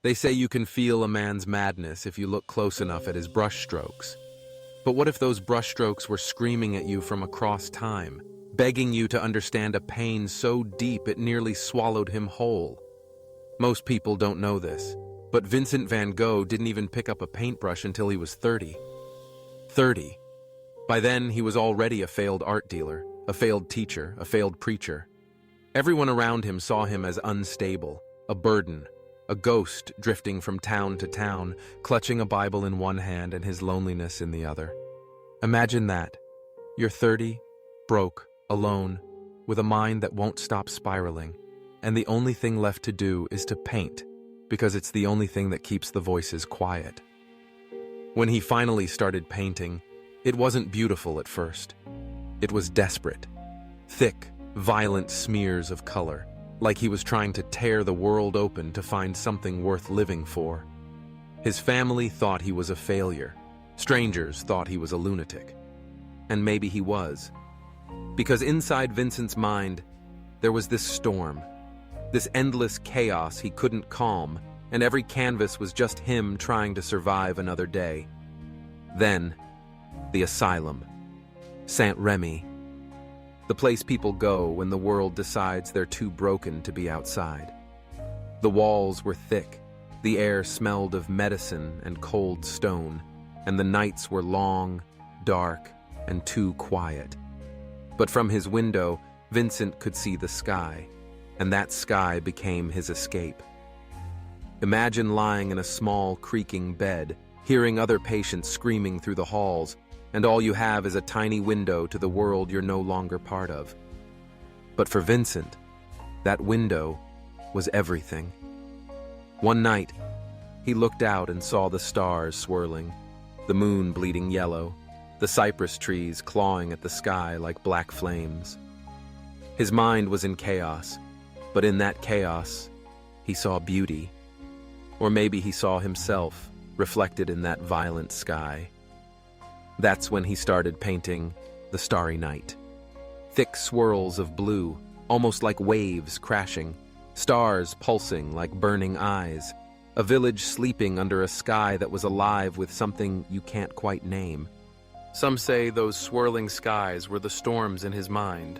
They say you can feel a man's madness if you look close enough at his brushstrokes. But what if those brushstrokes were screaming at you from across time, begging you to understand a pain so deep it nearly swallowed him whole? Most people don't know this, but Vincent van Gogh didn't even pick up a paintbrush until he was 30. 30. By then, he was already a failed art dealer, a failed teacher, a failed preacher. Everyone around him saw him as unstable, a burden, a ghost drifting from town to town, clutching a Bible in one hand and his loneliness in the other. Imagine that. You're 30, broke, alone, with a mind that won't stop spiraling, and the only thing left to do is to paint, because it's the only thing that keeps the voices quiet. When he finally started painting, it wasn't beautiful at first. It was desperate. Thick, violent smears of color, like he was trying to tear the world open to find something worth living for. His family thought he was a failure. Strangers thought he was a lunatic. And maybe he was. Because inside Vincent's mind, there was this storm, this endless chaos he couldn't calm, and every canvas was just him trying to survive another day. Then, the asylum. Saint-Remy. The place people go when the world decides they're too broken to be outside. The walls were thick, the air smelled of medicine and cold stone, and the nights were long, dark, and too quiet. But from his window, Vincent could see the sky, and that sky became his escape. Imagine lying in a small, creaking bed, hearing other patients screaming through the halls, and all you have is a tiny window to the world you're no longer part of. But for Vincent, that window was everything. One night, he looked out and saw the stars swirling, the moon bleeding yellow, the cypress trees clawing at the sky like black flames. His mind was in chaos, but in that chaos, he saw beauty. Or maybe he saw himself reflected in that violent sky. That's when he started painting the Starry Night. Thick swirls of blue, almost like waves crashing, stars pulsing like burning eyes, a village sleeping under a sky that was alive with something you can't quite name. Some say those swirling skies were the storms in his mind.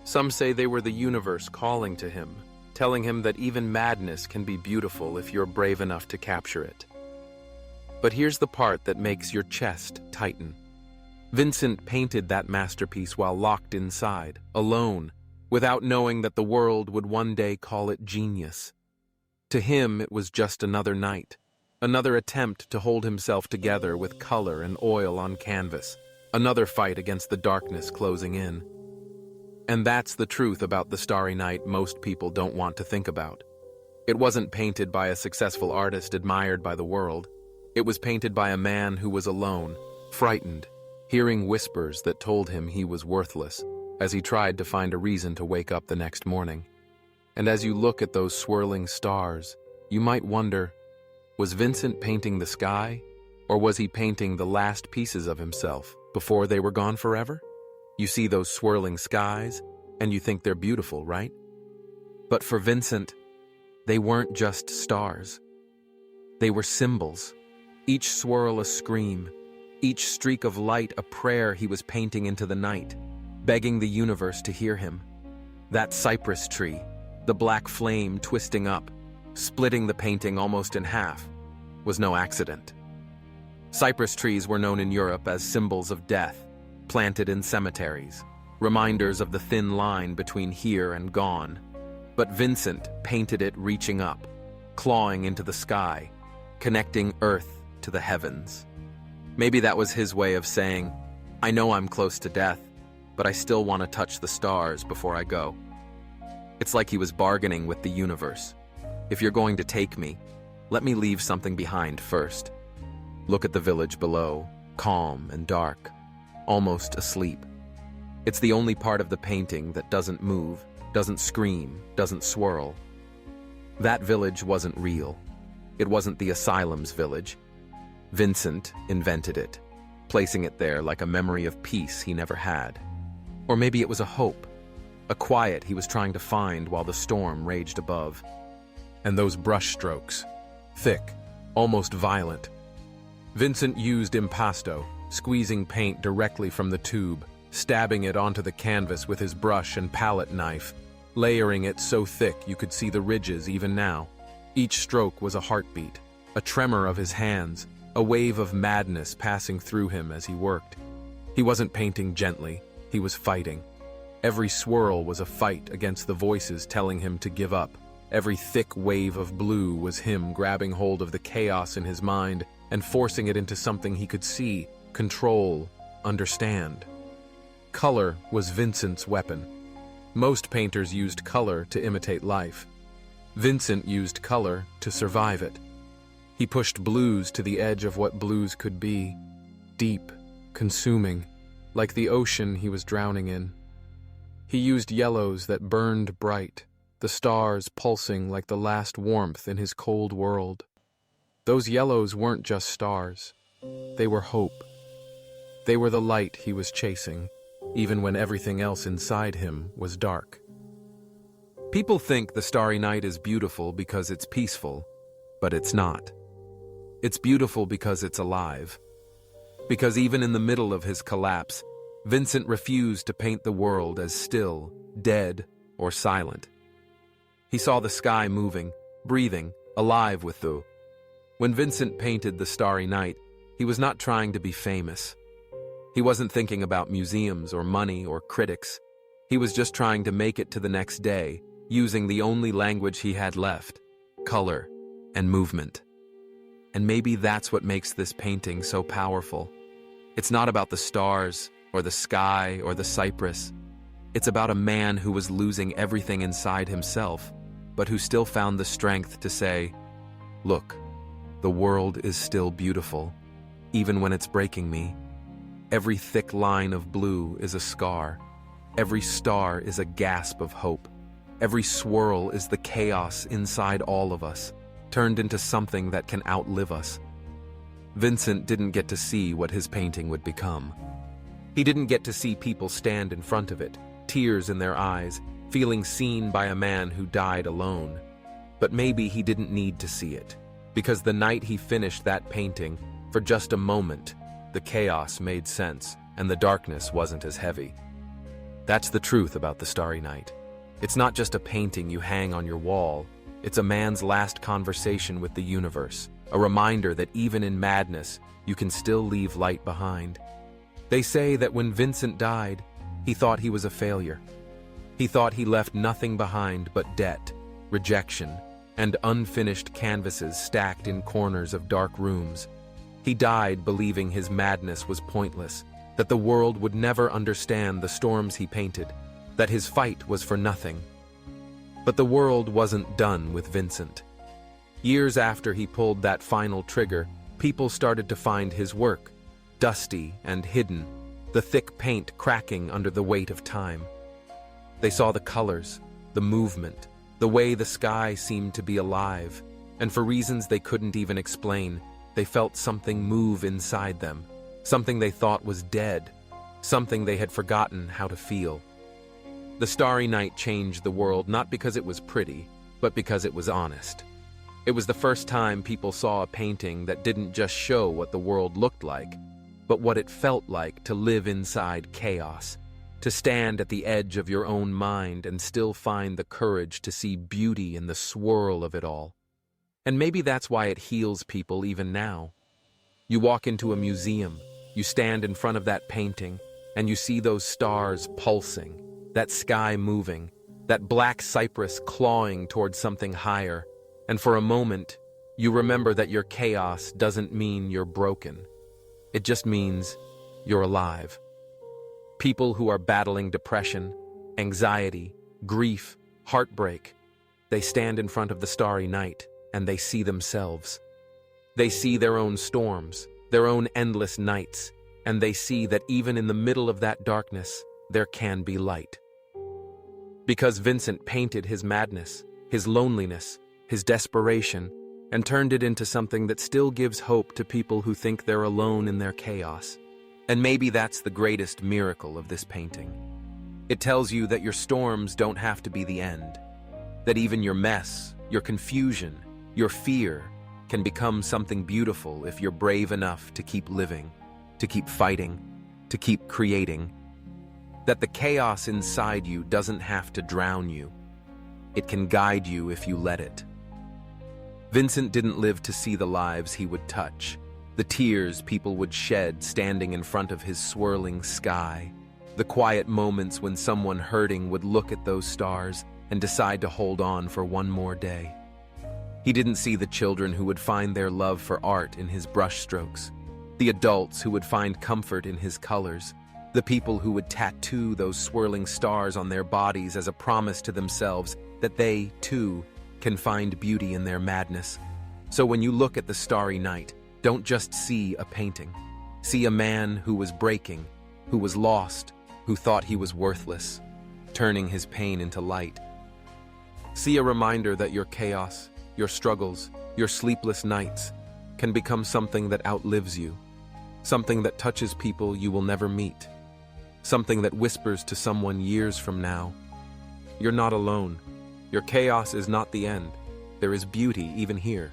Some say they were the universe calling to him, telling him that even madness can be beautiful if you're brave enough to capture it. But here's the part that makes your chest tighten. Vincent painted that masterpiece while locked inside, alone, without knowing that the world would one day call it genius. To him, it was just another night, another attempt to hold himself together with color and oil on canvas, another fight against the darkness closing in. And that's the truth about the Starry Night most people don't want to think about. It wasn't painted by a successful artist admired by the world. It was painted by a man who was alone, frightened, hearing whispers that told him he was worthless, as he tried to find a reason to wake up the next morning. And as you look at those swirling stars, you might wonder, was Vincent painting the sky, or was he painting the last pieces of himself before they were gone forever? You see those swirling skies, and you think they're beautiful, right? But for Vincent, they weren't just stars. They were symbols. Each swirl a scream, each streak of light a prayer he was painting into the night, begging the universe to hear him. That cypress tree, the black flame twisting up, splitting the painting almost in half, was no accident. Cypress trees were known in Europe as symbols of death, planted in cemeteries, reminders of the thin line between here and gone. But Vincent painted it reaching up, clawing into the sky, connecting earth to the heavens. Maybe that was his way of saying, I know I'm close to death, but I still want to touch the stars before I go. It's like he was bargaining with the universe. If you're going to take me, let me leave something behind first. Look at the village below, calm and dark, almost asleep. It's the only part of the painting that doesn't move, doesn't scream, doesn't swirl. That village wasn't real. It wasn't the asylum's village. Vincent invented it, placing it there like a memory of peace he never had. Or maybe it was a hope, a quiet he was trying to find while the storm raged above. And those brushstrokes, thick, almost violent. Vincent used impasto, squeezing paint directly from the tube, stabbing it onto the canvas with his brush and palette knife, layering it so thick you could see the ridges even now. Each stroke was a heartbeat, a tremor of his hands, a wave of madness passing through him as he worked. He wasn't painting gently, he was fighting. Every swirl was a fight against the voices telling him to give up. Every thick wave of blue was him grabbing hold of the chaos in his mind and forcing it into something he could see, control, understand. Color was Vincent's weapon. Most painters used color to imitate life. Vincent used color to survive it. He pushed blues to the edge of what blues could be, deep, consuming, like the ocean he was drowning in. He used yellows that burned bright, the stars pulsing like the last warmth in his cold world. Those yellows weren't just stars. They were hope. They were the light he was chasing, even when everything else inside him was dark. People think the Starry Night is beautiful because it's peaceful, but it's not. It's beautiful because it's alive. Because even in the middle of his collapse, Vincent refused to paint the world as still, dead, or silent. He saw the sky moving, breathing, alive with the... When Vincent painted the Starry Night, he was not trying to be famous. He wasn't thinking about museums or money or critics. He was just trying to make it to the next day, using the only language he had left, color and movement. And maybe that's what makes this painting so powerful. It's not about the stars, or the sky, or the cypress. It's about a man who was losing everything inside himself, but who still found the strength to say, "Look, the world is still beautiful, even when it's breaking me. Every thick line of blue is a scar. Every star is a gasp of hope. Every swirl is the chaos inside all of us, turned into something that can outlive us." Vincent didn't get to see what his painting would become. He didn't get to see people stand in front of it, tears in their eyes, feeling seen by a man who died alone. But maybe he didn't need to see it, because the night he finished that painting, for just a moment, the chaos made sense and the darkness wasn't as heavy. That's the truth about the Starry Night. It's not just a painting you hang on your wall. It's a man's last conversation with the universe, a reminder that even in madness, you can still leave light behind. They say that when Vincent died, he thought he was a failure. He thought he left nothing behind but debt, rejection, and unfinished canvases stacked in corners of dark rooms. He died believing his madness was pointless, that the world would never understand the storms he painted, that his fight was for nothing. But the world wasn't done with Vincent. Years after he pulled that final trigger, people started to find his work, dusty and hidden, the thick paint cracking under the weight of time. They saw the colors, the movement, the way the sky seemed to be alive, and for reasons they couldn't even explain, they felt something move inside them, something they thought was dead, something they had forgotten how to feel. The Starry Night changed the world not because it was pretty, but because it was honest. It was the first time people saw a painting that didn't just show what the world looked like, but what it felt like to live inside chaos, to stand at the edge of your own mind and still find the courage to see beauty in the swirl of it all. And maybe that's why it heals people even now. You walk into a museum, you stand in front of that painting, and you see those stars pulsing, that sky moving, that black cypress clawing towards something higher, and for a moment, you remember that your chaos doesn't mean you're broken. It just means you're alive. People who are battling depression, anxiety, grief, heartbreak, they stand in front of the Starry Night and they see themselves. They see their own storms, their own endless nights, and they see that even in the middle of that darkness, there can be light. Because Vincent painted his madness, his loneliness, his desperation, and turned it into something that still gives hope to people who think they're alone in their chaos. And maybe that's the greatest miracle of this painting. It tells you that your storms don't have to be the end, that even your mess, your confusion, your fear, can become something beautiful if you're brave enough to keep living, to keep fighting, to keep creating. That the chaos inside you doesn't have to drown you. It can guide you if you let it. Vincent didn't live to see the lives he would touch, the tears people would shed standing in front of his swirling sky, the quiet moments when someone hurting would look at those stars and decide to hold on for one more day. He didn't see the children who would find their love for art in his brushstrokes, the adults who would find comfort in his colors, the people who would tattoo those swirling stars on their bodies as a promise to themselves that they, too, can find beauty in their madness. So when you look at the Starry Night, don't just see a painting. See a man who was breaking, who was lost, who thought he was worthless, turning his pain into light. See a reminder that your chaos, your struggles, your sleepless nights can become something that outlives you, something that touches people you will never meet, something that whispers to someone years from now, "You're not alone. Your chaos is not the end. There is beauty even here."